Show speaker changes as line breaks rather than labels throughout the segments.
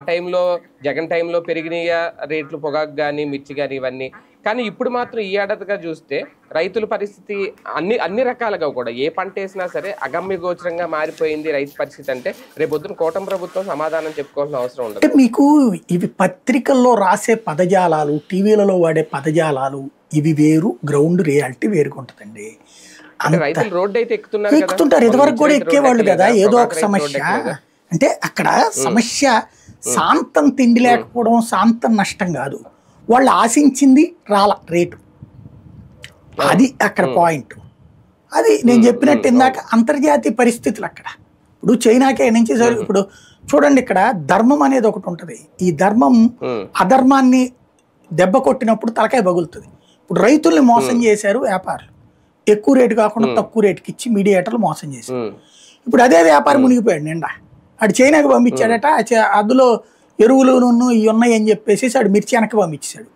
టైంలో జగన్ టైంలో పెరిగినాయా రేట్లు పొగాకు కానీ మిర్చి కానీ ఇవన్నీ. కానీ ఇప్పుడు మాత్రం ఈ ఏడాదిగా చూస్తే రైతుల పరిస్థితి అన్ని రకాలుగా కూడా ఏ పంట వేసినా సరే అగమ్య గోచరంగా మారిపోయింది రైతు పరిస్థితి. అంటే రేపొద్దున కూటమి ప్రభుత్వం సమాధానం చెప్పుకోవాల్సిన అవసరం ఉండదు.
మీకు ఇవి పత్రికల్లో రాసే పదజాలాలు, టీవీలలో వాడే పదజాలాలు ఇవి వేరు, గ్రౌండ్ రియాలిటీ వేరుకుంటుందండి.
రైతులు రోడ్డు అయితే
ఎక్కుతుంటారు, ఇదివరకు కూడా ఎక్కేవాళ్ళు కదా. ఏదో ఒక సమస్య అంటే అక్కడ సమస్య శాంతం తిండి లేకపోవడం, శాంతం నష్టం కాదు. వాళ్ళు ఆశించింది రాల రేటు, అది అక్కడ పాయింట్. అది నేను చెప్పినట్టు ఇందాక అంతర్జాతీయ పరిస్థితులు అక్కడ. ఇప్పుడు చైనాకే నుంచి ఇప్పుడు చూడండి, ఇక్కడ ధర్మం అనేది ఒకటి ఉంటుంది. ఈ ధర్మం అధర్మాన్ని దెబ్బ కొట్టినప్పుడు తలకాయ పగులుతుంది. ఇప్పుడు రైతుల్ని మోసం చేశారు వ్యాపారులు, ఎక్కువ రేటు కాకుండా తక్కువ రేటుకి ఇచ్చి మీడియేటర్లు మోసం చేశారు. ఇప్పుడు అదే వ్యాపారం మునిగిపోయాడు నిండా. అటు చైనాకి పంపించాడట, అందులో ఎరువులు ఇవి ఉన్నాయి అని చెప్పేసి అటు మిర్చి వెనక్కి పంపించాడు.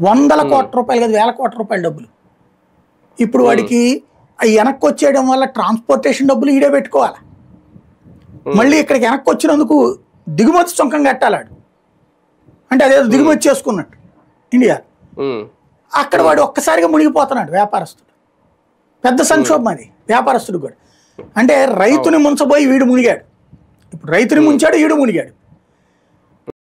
100 కోట్ల రూపాయలు కదా, 1000 కోట్ల రూపాయల డబ్బులు. ఇప్పుడు వాడికి అవి వెనక్కి వచ్చేయడం వల్ల ట్రాన్స్పోర్టేషన్ డబ్బులు ఈడే పెట్టుకోవాలి. మళ్ళీ ఇక్కడికి వెనక్కి వచ్చినందుకు దిగుమతి సుంకం కట్టాలాడు. అంటే అదేదో దిగుమతి చేసుకున్నట్టు ఇండియా. అక్కడ వాడు ఒక్కసారిగా మునిగిపోతున్నాడు వ్యాపారస్తుడు. పెద్ద సంక్షోభం అది వ్యాపారస్తుడు కూడా. అంటే రైతుని ముంచబోయి వీడు మునిగాడు. ఇప్పుడు రైతుని ముంచాడు, వీడు మునిగాడు.